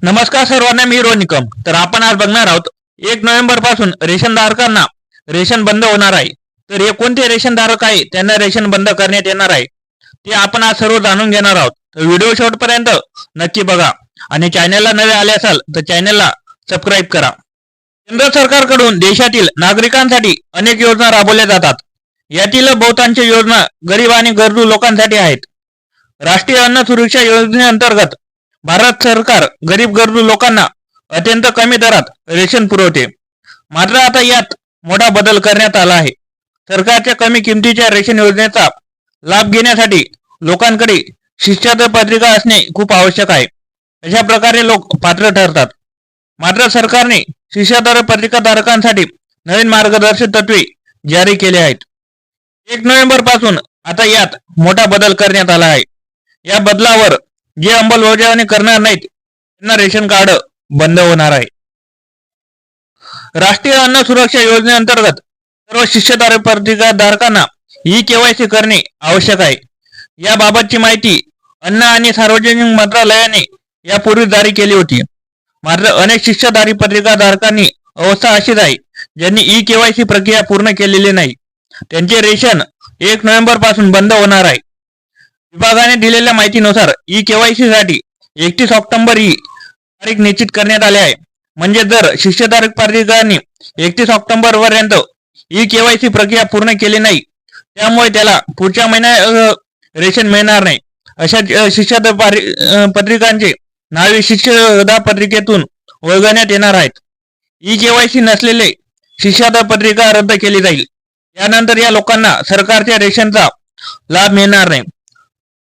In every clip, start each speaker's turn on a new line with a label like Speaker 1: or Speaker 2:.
Speaker 1: नमस्कार सर्वांना, मी रोनिकम. तर आपण आज बघणार आहोत 1 नोव्हेंबर पासून रेशनधारकांना रेशन बंद होणार आहे. तर हे कोणते रेशनधारक आहे त्यांना रेशन बंद करण्यात येणार आहे ते आपण आज सर्व जाणून घेणार आहोत. तर व्हिडिओ शेवटपर्यंत नक्की बघा आणि चॅनलला नवे आले असाल तर चॅनलला सबस्क्राईब करा. केंद्र सरकारकडून देशातील नागरिकांसाठी अनेक योजना राबवल्या जातात. यातील बहुतांश योजना गरीब आणि गरजू लोकांसाठी आहेत. राष्ट्रीय अन्न सुरक्षा योजनेअंतर्गत भारत सरकार गरीब गरजू लोकांना अत्यंत कमी दरात रेशन पुरवते. मात्र आता यात मोठा बदल करण्यात आला आहे. सरकारच्या कमी किमतीच्या रेशन योजनेचा लाभ घेण्यासाठी लोकांकडे शिष्यता पत्रिका असणे खूप आवश्यक आहे. अशा प्रकारे लोक पात्र ठरतात. मात्र सरकारने शिष्यता पत्रिका धारकांसाठी नवीन मार्गदर्शक तत्वे जारी केले आहेत. 1 नोव्हेंबर पासून आता यात मोठा बदल करण्यात आला आहे. या बदलावर जे अंमलबजावणी करणार नाहीत त्यांना रेशन कार्ड बंद होणार आहे. राष्ट्रीय अन्न सुरक्षा योजनेअंतर्गत सर्व शिष्यता पत्रिका धारकांना ई-केवायसी करणे आवश्यक आहे. याबाबतची माहिती अन्न आणि सार्वजनिक मंत्रालयाने यापूर्वी जारी केली होती. मात्र अनेक शिष्यता पत्रिका धारकांनी अवस्था अशीच आहे ज्यांनी ई-केवायसी प्रक्रिया पूर्ण केलेली नाही. त्यांचे रेशन 1 नोव्हेंबर पासून बंद होणार आहे. विभागाने दिलेल्या माहितीनुसार ई-केवायसी साठी 31 ऑक्टोबर ही तारीख निश्चित करण्यात आली आहे. म्हणजे जर शिष्यता पत्रिकांनी 31 ऑक्टोबर पर्यंत ई-केवायसी प्रक्रिया पूर्ण केली नाही त्यामुळे त्याला पुढच्या महिन्यात रेशन मिळणार नाही. अशा शिष्यता पत्रिकांचे नावे शिष्यता पत्रिकेतून वगळण्यात येणार आहेत. ई-केवायसी नसलेले शिष्यता पत्रिका रद्द केली जाईल. यानंतर या लोकांना सरकारच्या रेशनचा लाभ मिळणार नाही.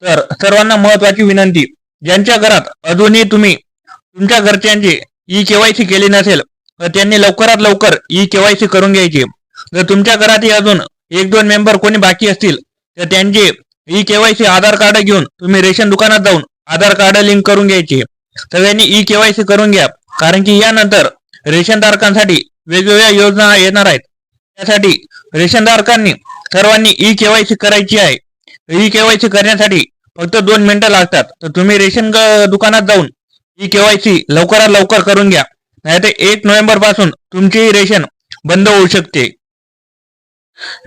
Speaker 1: तर सर्वांना महत्वाची विनंती, ज्यांच्या घरात अजूनही तुम्ही तुमच्या घरच्यांची ई-केवायसी केली नसेल तर त्यांनी लवकरात लवकर ई-केवायसी करून घ्यायची. जर तुमच्या घरातही अजून 1-2 मेंबर कोणी बाकी असतील तर त्यांचे ई-केवायसी आधार कार्ड घेऊन तुम्ही रेशन दुकानात जाऊन आधार कार्ड लिंक करून घ्यायचे. सगळ्यांनी ई-केवायसी करून घ्या, कारण की यानंतर रेशनधारकांसाठी वेगवेगळ्या योजना येणार आहेत. त्यासाठी रेशनधारकांनी सर्वांनी ई-केवायसी करायची आहे. ई-केवायसी करण्यासाठी फक्त 2 मिनिटं लागतात. तर तुम्ही रेशन दुकानात जाऊन ई-केवायसी लवकरात लवकर करून घ्या, नाहीतर 1 नोव्हेंबर पासून तुमची रेशन बंद होऊ शकते.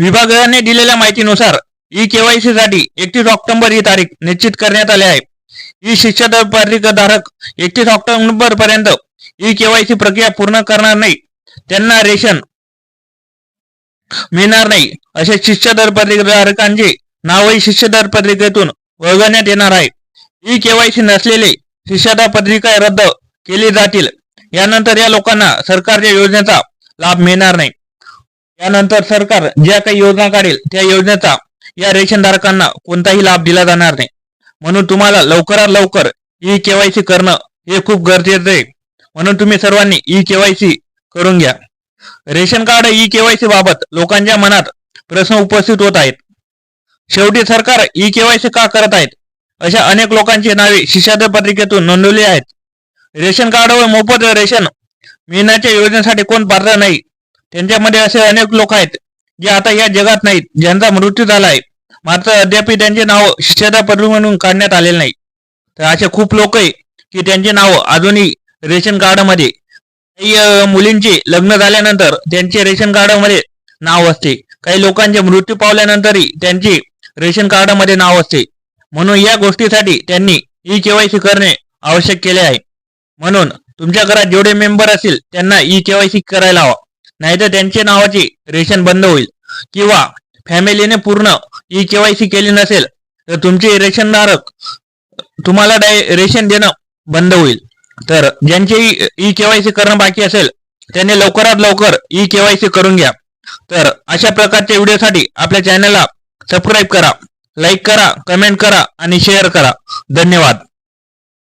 Speaker 1: विभागाने दिलेल्या माहितीनुसार ई-केवायसी साठी 31 ऑक्टोबर ही तारीख निश्चित करण्यात आली आहे. ई शिष्यता पत्रिका धारक 31 ऑक्टोबर पर्यंत ई-केवायसी प्रक्रिया पूर्ण करणार नाही त्यांना रेशन मिळणार नाही. अशा शिष्यता पत्रिका धारकांचे नावही शिष्यता पत्रिकेतून वगळण्यात येणार आहे. ई-केवायसी नसलेले शिष्यता पत्रिका रद्द केली जातील. यानंतर या लोकांना सरकारच्या योजनेचा लाभ मिळणार नाही. यानंतर सरकार ज्या काही योजना काढेल त्या योजनेचा या रेशनधारकांना कोणताही लाभ दिला जाणार नाही. म्हणून तुम्हाला लवकरात लवकर ई-केवायसी करणं हे खूप गरजेचं आहे. म्हणून तुम्ही सर्वांनी ई-केवायसी करून घ्या. रेशन कार्ड ई-केवायसी बाबत लोकांच्या मनात प्रश्न उपस्थित होत आहेत. शेवटी सरकार ई-केवायसी का करत आहेत? अशा अनेक लोकांची नावे शिष्यता पत्रिकेतून नोंदवली आहेत. रेशन कार्डवर मोफत रेशन मिळण्याच्या योजनेसाठी कोण पात्र नाही त्यांच्यामध्ये असे अनेक लोक आहेत जे आता या जगात नाहीत, ज्यांचा मृत्यू झाला आहे, मात्र अद्याप त्यांचे नाव शिष्यता पत्रिकेतून काढण्यात आलेले नाही. तर असे खूप लोक आहे की त्यांचे नाव अजूनही रेशन कार्डमध्ये, काही मुलींचे लग्न झाल्यानंतर त्यांचे रेशन कार्डमध्ये नाव असते, काही लोकांचे मृत्यू पावल्यानंतरही त्यांचे रेशन कार्डमध्ये नाव असते. म्हणून या गोष्टीसाठी त्यांनी ई-केवायसी करणे आवश्यक केले आहे. म्हणून तुमच्या घरात जेवढे मेंबर असतील त्यांना ई-केवायसी करायला हवा, नाहीतर त्यांचे नावाचे रेशन बंद होईल. किंवा फॅमिलीने पूर्ण ई-केवायसी केली नसेल तर तुमचे रेशनधारक तुम्हाला रेशन देणं बंद होईल. तर ज्यांचे ई-केवायसी करणं बाकी असेल त्यांनी लवकरात लवकर ई-केवायसी करून घ्या. तर अशा प्रकारच्या व्हिडिओसाठी आपल्या चॅनलला सबस्क्राईब करा, लाईक करा, कमेंट करा आणि शेअर करा. धन्यवाद.